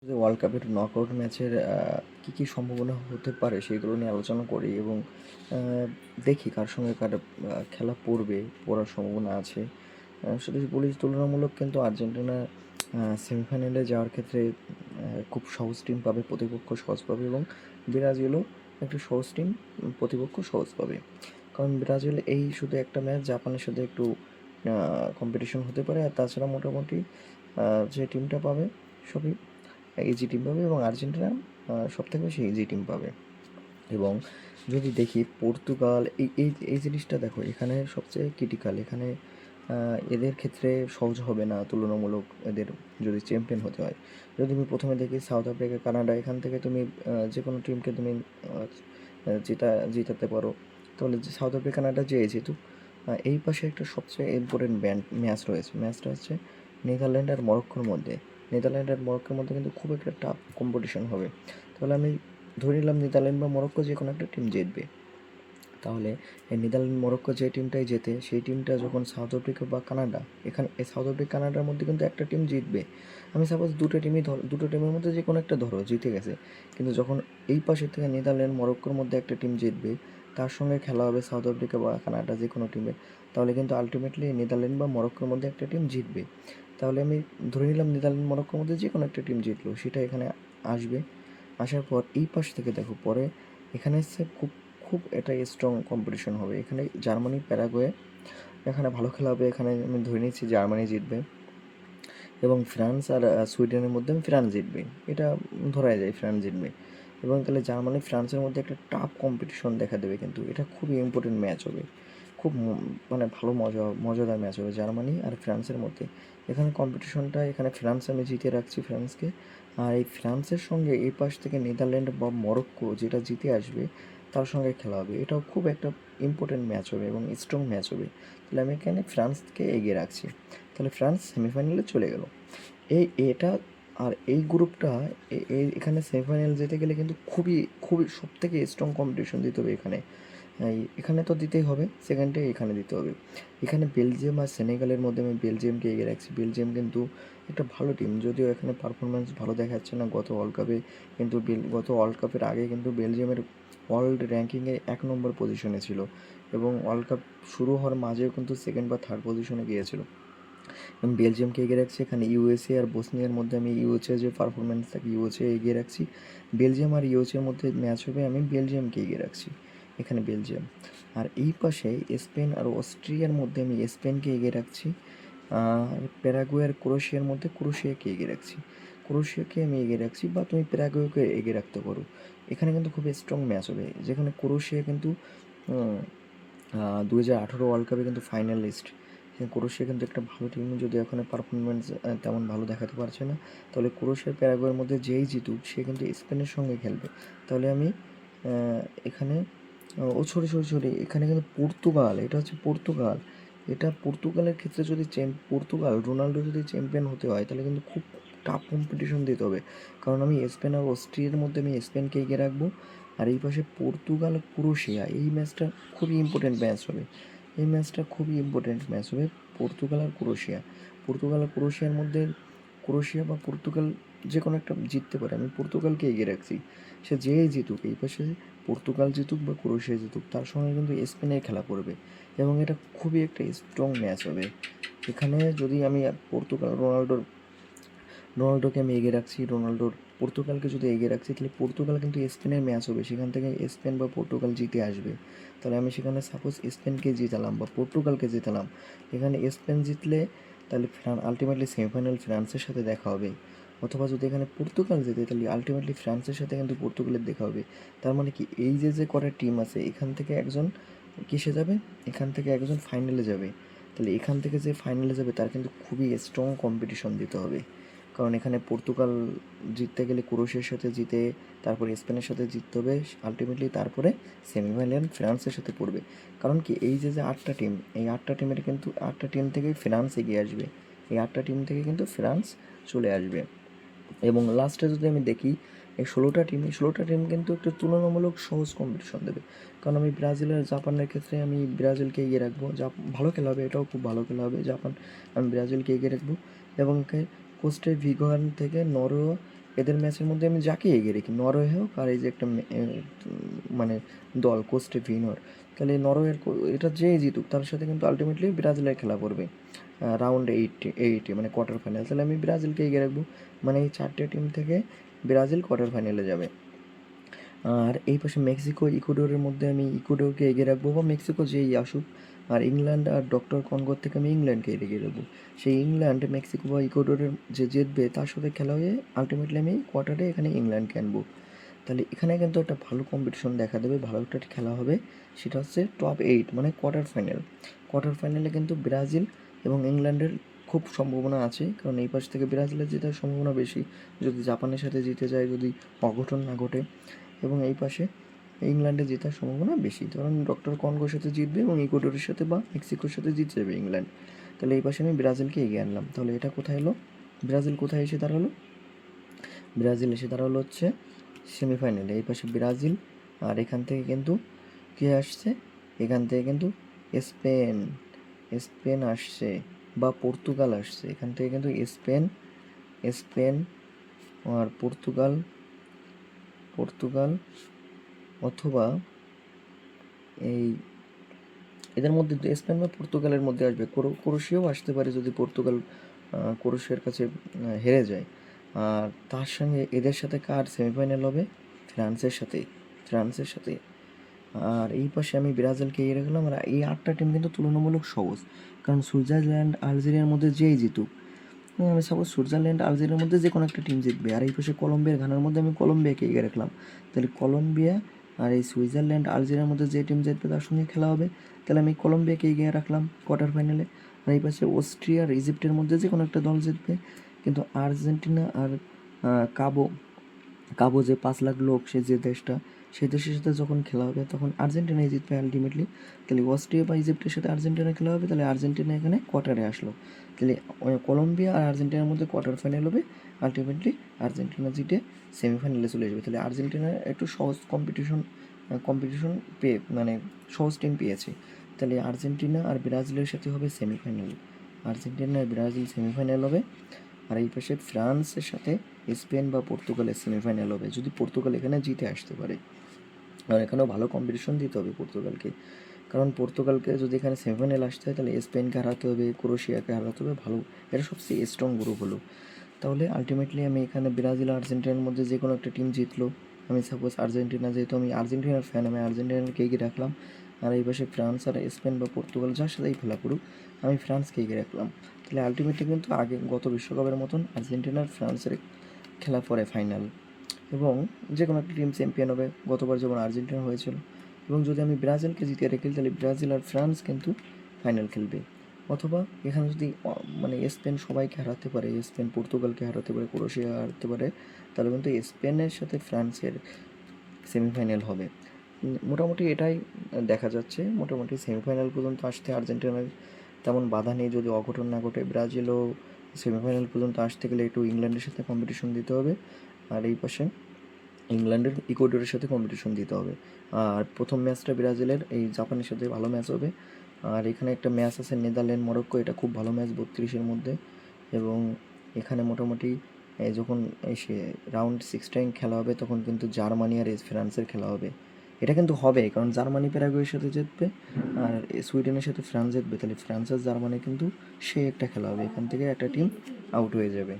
যে ওয়ার্ল্ড কাপের নকআউট ম্যাচের কী কী সম্ভাবনা হতে পারে সেগুলো নিয়ে আলোচনা করি এবং দেখি কার সঙ্গে কার খেলা পড়ার সম্ভাবনা আছে। শুধু বলি তুলনামূলক কিন্তু আর্জেন্টিনা সেমিফাইনালে যাওয়ার ক্ষেত্রে খুব সহজ টিম পাবে, প্রতিপক্ষ সহজ পাবে এবং ব্রাজিলও একটা সহজ টিম, প্রতিপক্ষ সহজ পাবে। কারণ ব্রাজিল এই শুধু একটা ম্যাচ জাপানের সাথে একটু কম্পিটিশন হতে পারে, আর তাছাড়া মোটামুটি যে টিমটা পাবে সবই ইজি টিম পাবে এবং আর্জেন্টিনা সবথেকে বেশি ইজি টিম পাবে। এবং যদি দেখি পর্তুগাল, এই এই এই জিনিসটা দেখো, এখানে সবচেয়ে ক্রিটিক্যাল। এখানে এদের ক্ষেত্রে সহজ হবে না তুলনামূলক, এদের যদি চ্যাম্পিয়ন হতে হয়। যদি তুমি প্রথমে দেখি সাউথ আফ্রিকা, কানাডা, এখান থেকে তুমি যে কোনো টিমকে তুমি জিতাতে পারো, তাহলে যে সাউথ আফ্রিকা কানাডা যে জিতুক। এই পাশে একটা সবচেয়ে ইম্পর্টেন্ট ম্যাচ রয়েছে, ম্যাচটা হচ্ছে নেদারল্যান্ড আর মরক্কোর মধ্যে। নেদারল্যান্ড আর মরক্কোর মধ্যে কিন্তু খুব একটা টাফ কম্পিটিশন হবে। তাহলে আমি ধরে নিলাম নেদারল্যান্ড বা মরক্কো যে কোনো একটা টিম জিতবে। তাহলে এই নেদারল্যান্ড মরক্কো যে টিমটাই জেতে, সেই টিমটা যখন সাউথ আফ্রিকা বা কানাডা, এখানে এই সাউথ আফ্রিকা কানাডার মধ্যে কিন্তু একটা টিম জিতবে। আমি সাপোজ দুটো টিমের মধ্যে যে কোনো একটা ধরো জিতে গেছে, কিন্তু যখন এই পাশের থেকে নেদারল্যান্ড মরক্কোর মধ্যে একটা টিম জিতবে, তার সঙ্গে খেলা হবে সাউথ আফ্রিকা বা কানাডা যে কোনো টিমের, তাহলে কিন্তু আলটিমেটলি নেদারল্যান্ড বা মরক্কোর মধ্যে একটা টিম জিতবে। তাহলে আমি ধরে নিলাম নেদারল্যান্ড মরক্কোর মধ্যে যে কোনো একটা টিম জিতলো, সেটা এখানে আসবে। আসার পর এই পাশ থেকে দেখো, পরে এখানে এসে খুব খুব এটা স্ট্রং কম্পিটিশন হবে। এখানে জার্মানি, প্যারাগুয়ে, এখানে ভালো খেলা হবে। এখানে আমি ধরে নিচ্ছি জার্মানি জিতবে এবং ফ্রান্স আর সুইডেনের মধ্যে আমি ফ্রান্স জিতবে, এটা ধরা যায় ফ্রান্স জিতবে। এবং তাহলে জার্মানি ফ্রান্সের মধ্যে একটা টাফ কম্পিটিশন দেখা দেবে, কিন্তু এটা খুবই ইম্পর্টেন্ট ম্যাচ হবে। খুব মানে ভালো মজাদার ম্যাচ হবে জার্মানি আর ফ্রান্সের মধ্যে। এখানে কম্পিটিশনটা, এখানে ফ্রান্স আমি জিতে রাখছি ফ্রান্সকে। আর এই ফ্রান্সের সঙ্গে এই পাশ থেকে নেদারল্যান্ড বা মরক্কো যেটা জিতে আসবে, তার সঙ্গে খেলা হবে। এটাও খুব একটা ইম্পর্টেন্ট ম্যাচ হবে এবং স্ট্রং ম্যাচ হবে। তাহলে আমি এখানে ফ্রান্সকে এগিয়ে রাখছি। তাহলে ফ্রান্স সেমিফাইনালে চলে গেল। এটা আর এই গ্রুপটা, এখানে সেমিফাইনাল যেতে গেলে কিন্তু খুবই খুবই সব থেকে স্ট্রং কম্পিটিশন দিতে হবে এখানে। এখানে তো দিতেই হবে, সেকেন্ডে এখানে দিতে হবে। এখানে বেলজিয়াম আর সেনেগালের মধ্যে আমি বেলজিয়ামকে এগিয়ে রাখছি। বেলজিয়াম কিন্তু একটা ভালো টিম, যদিও এখানে পারফরমেন্স ভালো দেখাচ্ছে না গত ওয়ার্ল্ড কাপে, কিন্তু গত ওয়ার্ল্ড কাপের আগে কিন্তু বেলজিয়ামের ওয়ার্ল্ড র্যাঙ্কিংয়ে 1 নম্বর পজিশনে ছিল এবং ওয়ার্ল্ড কাপ শুরু হওয়ার মাঝেও কিন্তু সেকেন্ড বা থার্ড পজিশনে গিয়েছিল। আমি বেলজিয়ামকে এগিয়ে রাখছি। এখানে ইউএসএ আর বসনিয়ার মধ্যে আমি ইউএসএ যে পারফরমেন্স থাকে ইউএসএ এগিয়ে রাখছি। বেলজিয়াম আর ইউএসএর মধ্যে ম্যাচ হবে, আমি বেলজিয়ামকে এগিয়ে রাখছি। এখানে বেলজিয়াম। আর এই পাশে স্পেন আর অস্ট্রিয়ার মধ্যে আমি স্পেনকে এগিয়ে রাখছি। আর প্যারাগুয়ে আর ক্রোয়েশিয়ার মধ্যে ক্রোয়েশিয়াকে এগিয়ে রাখছি। ক্রোয়েশিয়াকে আমি এগিয়ে রাখছি, বা তুমি প্যারাগুয়েকে এগিয়ে রাখতে পারো। এখানে কিন্তু খুব স্ট্রং ম্যাচ হবে, যেখানে ক্রোয়েশিয়া কিন্তু 2018 ওয়ার্ল্ড কাপে কিন্তু ফাইনালিস্ট। ক্রোয়েশিয়া কিন্তু একটা ভালো টিম, যদি এখানে পারফরমেন্স তেমন ভালো দেখাতে পারছে না, তাহলে ক্রোয়েশিয়ার প্যারাগুয়ের মধ্যে যেই জিতুক সে কিন্তু স্পেনের সঙ্গে খেলবে। তাহলে আমি এখানে সরি, এখানে কিন্তু পর্তুগাল, এটা হচ্ছে পর্তুগাল। এটা পর্তুগালের ক্ষেত্রে যদি পর্তুগাল রোনাল্ডো যদি চ্যাম্পিয়ন হতে হয়, তাহলে কিন্তু খুব টাফ কম্পিটিশন দিতে হবে। কারণ আমি স্পেন আর অস্ট্রিয়ার মধ্যে আমি স্পেনকে এগিয়ে রাখবো। আর এই পাশে পর্তুগাল ক্রোয়েশিয়া, এই ম্যাচটা খুবই ইম্পর্টেন্ট ম্যাচ হবে। এই ম্যাচটা খুবই ইম্পর্টেন্ট ম্যাচ হবে, পর্তুগাল আর ক্রোয়েশিয়া। পর্তুগাল আর ক্রোয়েশিয়ার মধ্যে ক্রোয়েশিয়া বা পর্তুগাল যে কোনো একটা জিততে পারে, আমি পর্তুগালকে এগিয়ে রাখছি। সে যেই জিতুক, এই পাশে পর্তুগাল জিতুক বা ক্রোয়েশিয়া জিতুক, তার সঙ্গে কিন্তু স্পেনের খেলা পড়বে এবং এটা খুবই একটা স্ট্রং ম্যাচ হবে। এখানে যদি আমি রোনাল্ডোকে আমি এগিয়ে রাখছি, পর্তুগালকে যদি এগিয়ে রাখছি, তাহলে পর্তুগাল কিন্তু স্পেনের ম্যাচ হবে, সেখান থেকে স্পেন বা পর্তুগাল জিতে আসবে। তাহলে আমি সেখানে সাপোজ স্পেনকে জিতালাম বা পর্তুগালকে জিতালাম। এখানে স্পেন জিতলে তাহলে আলটিমেটলি সেমিফাইনাল ফ্রান্সের সাথে দেখা হবে। অথবা যদি এখানে পর্তুগাল জেতে, তাহলে আলটিমেটলি ফ্রান্সের সাথে কিন্তু পর্তুগালের দেখা হবে। তার মানে কি, এই যে কটা টিম আছে, এখান থেকে একজন কিসে যাবে, এখান থেকে একজন ফাইনালে যাবে। তাহলে এখান থেকে যে ফাইনালে যাবে তার কিন্তু খুবই স্ট্রং কম্পিটিশন দিতে হবে। কারণ এখানে পর্তুগাল জিততে গেলে ক্রোয়েশিয়ার সাথে জিতে, তারপরে স্পেনের সাথে জিততে হবে আলটিমেটলি, তারপরে সেমিফাইনাল ফ্রান্সের সাথে পড়বে। কারণ কি, এই যে 8টা টিম, এই 8টা টিমের কিন্তু 8টা টিম থেকেই ফ্রান্স এগিয়ে আসবে। এই 8টা টিম থেকে কিন্তু ফ্রান্স চলে আসবে। এবং লাস্টে যদি আমি দেখি, এই ষোলোটা টিম কিন্তু একটু তুলনামূলক সহজ কম্পিটিশন দেবে। কারণ আমি ব্রাজিল আর জাপানের ক্ষেত্রে আমি ব্রাজিলকে এগিয়ে রাখবো। ভালো খেলা হবে, এটাও খুব ভালো খেলা হবে। জাপান, আমি ব্রাজিলকে এগিয়ে রাখবো। এবং কোস্টে ভিগোয়ান থেকে নরওয়ে এদের ম্যাচের মধ্যে আমি যাকে এগিয়ে রাখি, নরওয়ে হোক আর এই যে একটা মানে দল কোস্টে ভিনর, তাহলে নরওয়ের এটা যেই জিতুক তার সাথে কিন্তু আলটিমেটলি ব্রাজিলের খেলা পড়বে রাউন্ড এইটে মানে কোয়ার্টার ফাইনাল। তাহলে আমি ব্রাজিলকে এগিয়ে রাখবো, মানে এই 4টে টিম থেকে ব্রাজিল কোয়ার্টার ফাইনালে যাবে। আর এই পাশে মেক্সিকো ইকুয়েডরের মধ্যে আমি ইকুয়েডরকে এগিয়ে রাখবো, বা মেক্সিকো যেই আসুক। আর ইংল্যান্ড আর ডক্টর কনগোর থেকে আমি ইংল্যান্ডকে এগিয়ে রাখবো। সেই ইংল্যান্ড মেক্সিকো বা ইকুয়েডরের যে জিতবে তার সাথে খেলা হয়ে আলটিমেটলি আমি কোয়ার্টারে এখানে ইংল্যান্ডকে আনবো। তাহলে এখানে কিন্তু একটা ভালো কম্পিটিশন দেখা দেবে, ভালো একটা খেলা হবে। সেটা হচ্ছে টপ 8 মানে কোয়ার্টার ফাইনাল। কোয়ার্টার ফাইনালে কিন্তু ব্রাজিল এবং ইংল্যান্ডের খুব সম্ভাবনা আছে, কারণ এই পাশ থেকে ব্রাজিলের জেতার সম্ভাবনা বেশি যদি জাপানের সাথে জিতে যায়, যদি অঘটন না ঘটে। এবং এই পাশে ইংল্যান্ডে জেতার সম্ভাবনা বেশি, কারণ ডক্টর কনগোর সাথে জিতবে এবং ইকুয়েডরের সাথে বা মেক্সিকোর সাথে জিতে যাবে ইংল্যান্ড। তাহলে এই পাশে আমি ব্রাজিলকে এগিয়ে আনলাম। তাহলে এটা কোথায় এলো, ব্রাজিল কোথায় এসে দাঁড়ালো, ব্রাজিল এসে দাঁড়ালো হচ্ছে সেমিফাইনালে। এই পাশে ব্রাজিল, আর এখান থেকে কিন্তু কে আসছে, এখান থেকে কিন্তু স্পেন, স্পেন আসছে বা পর্তুগাল আসছে। এখান থেকে কিন্তু স্পেন, স্পেন আর পর্তুগাল, পর্তুগাল অথবা এই এদের মধ্যে স্পেন বা পর্তুগালের মধ্যে আসবে। ক্রোয়েশিয়াও আসতে পারে যদি পর্তুগাল ক্রোয়েশিয়ার কাছে হেরে যায়। আর তার সঙ্গে এদের সাথে কার সেমিফাইনাল হবে, ফ্রান্সের সাথে, ফ্রান্সের সাথে। আর এই পাশে আমি ব্রাজিলকে এগিয়ে রাখলাম। আর এই 8টা টিম কিন্তু তুলনামূলক সহজ, কারণ সুইজারল্যান্ড আলজেরিয়ার মধ্যে যেই জিতুক, আমি সাপোজ সুইজারল্যান্ড আলজেরিয়ার মধ্যে যে কোনো একটা টিম জিতবে। আর এই পাশে কলম্বিয়ার ঘানার মধ্যে আমি কলম্বিয়াকে এগিয়ে রাখলাম। তাহলে কলম্বিয়া আর এই সুইজারল্যান্ড আলজেরিয়ার মধ্যে যে টিম জিতবে তার সঙ্গে খেলা হবে, তাহলে আমি কলম্বিয়াকে এগিয়ে রাখলাম কোয়ার্টার ফাইনালে। আর এই পাশে অস্ট্রিয়া আর ইজিপ্টের মধ্যে যে কোনো একটা দল জিতবে, কিন্তু আর্জেন্টিনা আর কাবো, কাবো যে 5 লাখ লোক সে যে দেশটা, সেই দেশের সাথে যখন খেলা হবে তখন আর্জেন্টিনাই জিতবে আলটিমেটলি। তাহলে অস্ট্রিয়া বা ইজিপ্টের সাথে আর্জেন্টিনা খেলা হবে, তাহলে আর্জেন্টিনা এখানে কোয়ার্টারে আসলো। তাহলে কলম্বিয়া আর আর্জেন্টিনার মধ্যে কোয়ার্টার ফাইনাল হবে, আলটিমেটলি আর্জেন্টিনা জিতে সেমিফাইনালে চলে যাবে। তাহলে আর্জেন্টিনার একটু সহজ কম্পিটিশন পেয়ে মানে সহজ টিম পেয়েছে। তাহলে আর্জেন্টিনা আর ব্রাজিলের সাথে হবে সেমিফাইনাল, আর্জেন্টিনা আর ব্রাজিল সেমিফাইনাল হবে। আর এই পাশে ফ্রান্সের সাথে স্পেন বা পর্তুগালের সেমিফাইনাল হবে, যদি পর্তুগাল এখানে জিতে আসতে পারে। আর এখানেও ভালো কম্পিটিশন দিতে হবে পর্তুগালকে, কারণ পর্তুগালকে যদি এখানে সেমিফাইনাল আসতে হয় তাহলে স্পেনকে হারাতে হবে, ক্রোয়েশিয়াকে হারাতে হবে। ভালো, এটা সবচেয়ে স্ট্রং গ্রুপ হলো। তাহলে আলটিমেটলি আমি এখানে ব্রাজিল আর আর্জেন্টিনার মধ্যে যে কোনো একটা টিম জিতলো। আমি সাপোজ আর্জেন্টিনা, যেহেতু আমি আর্জেন্টিনার ফ্যান, আমি আর্জেন্টিনাকে এগিয়ে রাখলাম। আর এই পাশে ফ্রান্স আর স্পেন বা পর্তুগাল যার সাথেই খেলা করুক, আমি ফ্রান্সকে এগিয়ে রাখলাম। তাহলে আলটিমেটলি কিন্তু আগে গত বিশ্বকাপের মতন আর্জেন্টিনার ফ্রান্সের খেলা পরে ফাইনাল, এবং যে কোনো একটা টিম চ্যাম্পিয়ন হবে, গতবার যেমন আর্জেন্টিনা হয়েছিল। এবং যদি আমি ব্রাজিলকে জিতিয়ে রাখি তাহলে ব্রাজিল আর ফ্রান্স কিন্তু ফাইনাল খেলবে। অথবা এখানে যদি মানে স্পেন সবাইকে হারাতে পারে, স্পেন পর্তুগালকে হারাতে পারে, ক্রোয়েশিয়া হারাতে পারে, তাহলে কিন্তু স্পেনের সাথে ফ্রান্সের সেমিফাইনাল হবে। মোটামুটি এটাই দেখা যাচ্ছে। মোটামুটি সেমিফাইনাল পর্যন্ত আসতে আর্জেন্টিনার তেমন বাধা নেই, যদি অঘটন না ঘটে। ব্রাজিলও সেমিফাইনাল পর্যন্ত আসতে গেলে একটু ইংল্যান্ডের সাথে কম্পিটিশন দিতে হবে, আর এই পাশে ইংল্যান্ডের ইকুয়েডরের সাথে কম্পিটিশন দিতে হবে। আর প্রথম ম্যাচটা ব্রাজিলের এই জাপানের সাথে ভালো ম্যাচ হবে। আর এখানে একটা ম্যাচ আছে নেদারল্যান্ড মরক্কো, এটা খুব ভালো ম্যাচ 32-এর মধ্যে। এবং এখানে মোটামুটি যখন সে রাউন্ড 16 খেলা হবে তখন কিন্তু জার্মানি আর ফ্রান্সের খেলা হবে। এটা কিন্তু হবে, কারণ জার্মানি প্যারাগুয়ের সাথে জিতবে আর সুইডেনের সাথে ফ্রান্স জিতবে, তাহলে ফ্রান্স আর জার্মানি কিন্তু সে একটা খেলা হবে, এখান থেকে একটা টিম আউট হয়ে যাবে।